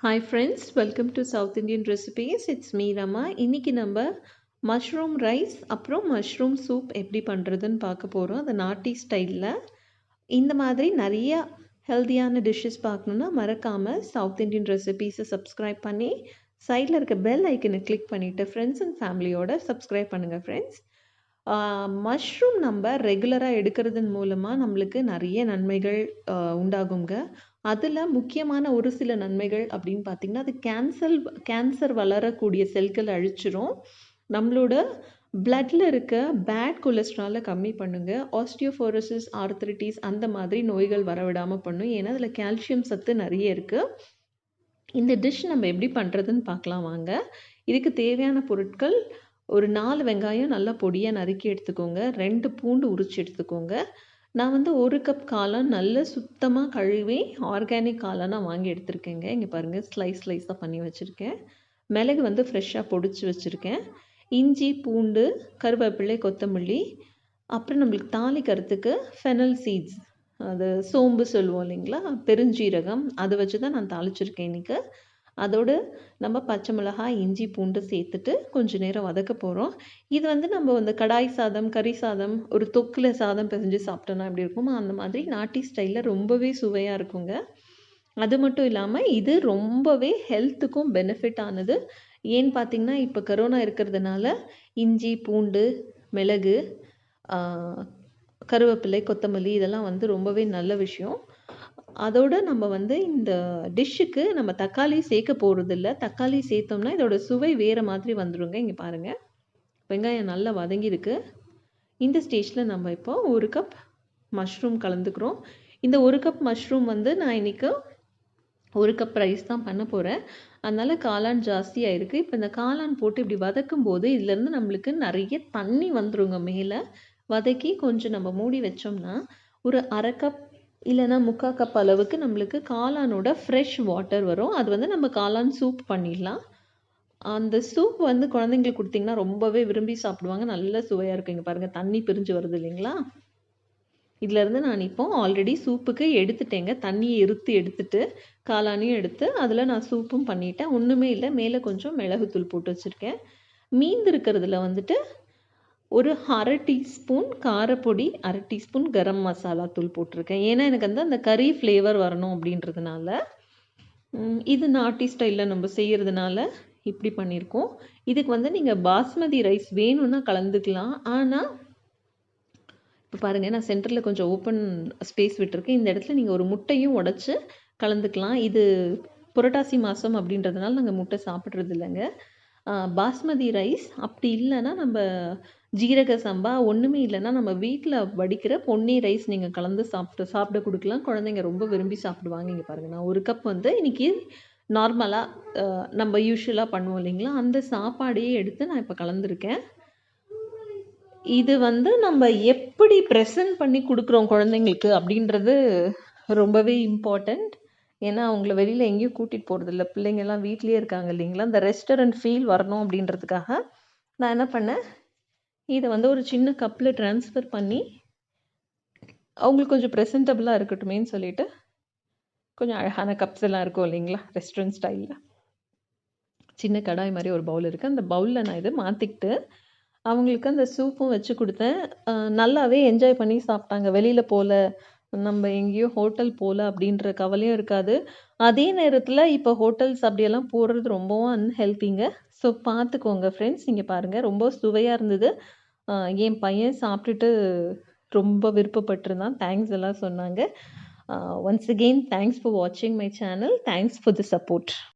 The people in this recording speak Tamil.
Hi friends, welcome to south Indian recipes. It's me Rama. இன்றைக்கி நம்ம மஷ்ரூம் ரைஸ் அப்புறம் மஷ்ரூம் சூப் எப்படி பண்ணுறதுன்னு பார்க்க போகிறோம். அது நாட்டி ஸ்டைலில். இந்த மாதிரி நிறைய ஹெல்த்தியான டிஷ்ஷஸ் பார்க்கணுன்னா மறக்காமல் சவுத் இண்டியன் ரெசிபீஸை சப்ஸ்கிரைப் பண்ணி சைடில் இருக்க பெல் ஐக்கனை கிளிக் பண்ணிவிட்டு ஃப்ரெண்ட்ஸ் அண்ட் ஃபேமிலியோட சப்ஸ்கிரைப் பண்ணுங்கள் ஃப்ரெண்ட்ஸ். மஷ்ரூம் நம்ம ரெகுலராக எடுக்கிறதன் மூலமாக நம்மளுக்கு நிறைய நன்மைகள் உண்டாகுங்க. அதில் முக்கியமான ஒரு சில நன்மைகள் அப்படின்னு பார்த்திங்கன்னா, அது கேன்சர் வளரக்கூடிய செல்கள் அழிச்சிரும். நம்மளோட பிளட்டில் இருக்க பேட் கொலஸ்ட்ராலை கம்மி பண்ணுங்க. ஆஸ்டியோபோரோசிஸ், ஆர்த்ரிட்டிஸ் அந்த மாதிரி நோய்கள் வரவிடாமல் பண்ணும். ஏன்னா அதில் கால்சியம் சத்து நிறைய இருக்குது. இந்த டிஷ் நம்ம எப்படி பண்ணுறதுன்னு பார்க்கலாம் வாங்க. இதுக்கு தேவையான பொருட்கள்: ஒரு 4 வெங்காயம் நல்லா பொடியாக நறுக்கி எடுத்துக்கோங்க. 2 பூண்டு உரிச்சு எடுத்துக்கோங்க. நான் வந்து 1 கப் காளான் நல்ல சுத்தமாக கழுவி ஆர்கானிக் காளானாக வாங்கி எடுத்திருக்கேங்க. இங்கே பாருங்கள், ஸ்லைஸாக பண்ணி வச்சுருக்கேன். மிளகு வந்து ஃப்ரெஷ்ஷாக பொடிச்சு வச்சுருக்கேன். இஞ்சி, பூண்டு, கருவேப்பிலை, கொத்தமல்லி, அப்புறம் நம்மளுக்கு தாளிக்கிறதுக்கு ஃபெனல் சீட்ஸ், அது சோம்பு சொல்லுவோம் இல்லைங்களா, பெருஞ்சீரகம், அதை வச்சு தான் நான் தாளிச்சிருக்கேன் இன்றைக்கி. அதோடு நம்ம பச்சை மிளகாய், இஞ்சி, பூண்டு சேர்த்துட்டு கொஞ்சம் நேரம் வதக்க போகிறோம். இது வந்து நம்ம வந்து கடாய் சாதம், கறி சாதம், ஒரு தொக்கில் சாதம் பிசைஞ்சு சாப்பிட்டோன்னா எப்படி இருக்குமோ அந்த மாதிரி நாட்டி ஸ்டைலில் ரொம்பவே சுவையாக இருக்குங்க. அது மட்டும் இல்லாமல் இது ரொம்பவே ஹெல்த்துக்கும் பெனிஃபிட் ஆனது. ஏன்னு பார்த்திங்கன்னா, இப்போ கரோனா இருக்கிறதுனால இஞ்சி, பூண்டு, மிளகு, கருவேப்பிலை, கொத்தமல்லி இதெல்லாம் வந்து ரொம்பவே நல்ல விஷயம். அதோடு நம்ம வந்து இந்த டிஷ்ஷுக்கு நம்ம தக்காளி சேர்க்க போகிறதில்ல. தக்காளி சேர்த்தோம்னா இதோட சுவை வேறு மாதிரி வந்துடுங்க. இங்கே பாருங்கள், வெங்காயம் நல்லா வதங்கியிருக்கு. இந்த ஸ்டேஜில் நம்ம இப்போ 1 கப் மஷ்ரூம் கலந்துக்கிறோம். இந்த 1 கப் மஷ்ரூம் வந்து நான் இன்றைக்கி 1 கப் ரைஸ் தான் பண்ண போகிறேன். அதனால் காளான் ஜாஸ்தியாக இருக்குது. இப்போ இந்த காளான் போட்டு இப்படி வதக்கும் போது இதுலேருந்து நம்மளுக்கு நிறைய தண்ணி வந்துருங்க மேலே. வதக்கி கொஞ்சம் நம்ம மூடி வச்சோம்னா ஒரு 1/2 கப் இல்லைன்னா 3/4 கப் அளவுக்கு நம்மளுக்கு காளானோட ஃப்ரெஷ் வாட்டர் வரும். அது வந்து நம்ம காளான் சூப் பண்ணிடலாம். அந்த சூப் வந்து குழந்தைங்களுக்கு கொடுத்திங்கன்னா ரொம்பவே விரும்பி சாப்பிடுவாங்க. நல்ல சுவையாக இருக்கும். இங்கே பாருங்கள், தண்ணி பிரிஞ்சு வருது இல்லைங்களா. இதிலேருந்து நான் இப்போ ஆல்ரெடி சூப்புக்கு எடுத்துட்டேங்க. தண்ணியை எடுத்துட்டு காளானையும் எடுத்து அதில் நான் சூப்பும் பண்ணிட்டேன். ஒன்றுமே இல்லை, மேலே கொஞ்சம் மிளகுத்தூள் போட்டு வச்சுருக்கேன். மீந்து இருக்கிறதுல வந்துட்டு ஒரு 1/2 டீஸ்பூன் காரப்பொடி, 1/2 டீஸ்பூன் கரம் மசாலா தூள் போட்டிருக்கேன். ஏன்னா எனக்கு வந்து அந்த கறி ஃப்ளேவர் வரணும் அப்படின்றதுனால. இது நாட்டி ஸ்டைலில் நம்ம செய்கிறதுனால இப்படி பண்ணியிருக்கோம். இதுக்கு வந்து நீங்கள் பாஸ்மதி ரைஸ் வேணும்னா கலந்துக்கலாம். ஆனால் இப்போ பாருங்கள், நான் சென்டரில் கொஞ்சம் ஓப்பன் ஸ்பேஸ் விட்டுருக்கேன். இந்த இடத்துல நீங்கள் ஒரு முட்டையும் உடச்சி கலந்துக்கலாம். இது புரட்டாசி மாதம் அப்படின்றதுனால நாங்கள் முட்டை சாப்பிட்றது இல்லைங்க. பாஸ்மதி ரைஸ் அப்படி இல்லைன்னா நம்ம ஜீரக சம்பா, ஒன்றுமே இல்லைன்னா நம்ம வீட்டில் வடிக்கிற பொன்னி ரைஸ் நீங்கள் கலந்து சாப்பிட கொடுக்கலாம். குழந்தைங்க ரொம்ப விரும்பி சாப்பிடுவாங்க. இங்கே பாருங்கள், நான் 1 கப் வந்து இன்றைக்கி நார்மலாக நம்ம யூஸ்வலாக பண்ணுவோம் இல்லைங்களா, அந்த சாப்பாடையே எடுத்து நான் இப்போ கலந்துருக்கேன். இது வந்து நம்ம எப்படி ப்ரெசென்ட் பண்ணி கொடுக்குறோம் குழந்தைங்களுக்கு அப்படின்றது ரொம்பவே இம்பார்ட்டண்ட். ஏன்னா அவங்கள வெளியில் எங்கேயும் கூட்டிகிட்டு போகிறதில்ல. பிள்ளைங்கள்லாம் வீட்லேயே இருக்காங்க இல்லைங்களா. இந்த ரெஸ்டாரண்ட் ஃபீல் வரணும் அப்படின்றதுக்காக நான் என்ன பண்ணேன், இதை வந்து ஒரு சின்ன கப்பில் ட்ரான்ஸ்ஃபர் பண்ணி அவங்களுக்கு கொஞ்சம் ப்ரெசன்டபுளாக இருக்கட்டுமேன்னு சொல்லிட்டு கொஞ்சம் அழகான கப்ஸ் எல்லாம் இருக்கும் இல்லைங்களா ரெஸ்டாரண்ட் ஸ்டைலில். சின்ன கடாய் மாதிரி ஒரு பவுல் இருக்குது. அந்த பவுலில் நான் இதை மாற்றிக்கிட்டு அவங்களுக்கு அந்த சூப்பும் வச்சு கொடுத்தேன். நல்லாவே என்ஜாய் பண்ணி சாப்பிட்டாங்க. வெளியில் போகல, நம்ம எங்கேயோ ஹோட்டல் போகல அப்படின்ற கவலையும் இருக்காது. அதே நேரத்தில் இப்போ ஹோட்டல்ஸ் அப்படியெல்லாம் போடுறது ரொம்பவும் அன்ஹெல்த்திங்க. ஸோ பார்த்துக்கோங்க ஃப்ரெண்ட்ஸ். இங்கே பாருங்கள், ரொம்ப சுவையாக இருந்தது. என் பையன் சாப்பிட்டுட்டு ரொம்ப விருப்பப்பட்டிருந்தான். தேங்க்ஸ் எல்லாம் சொன்னாங்க. ஒன்ஸ் அகெயின் தேங்க்ஸ் ஃபார் வாட்சிங் my channel. Thanks for the support.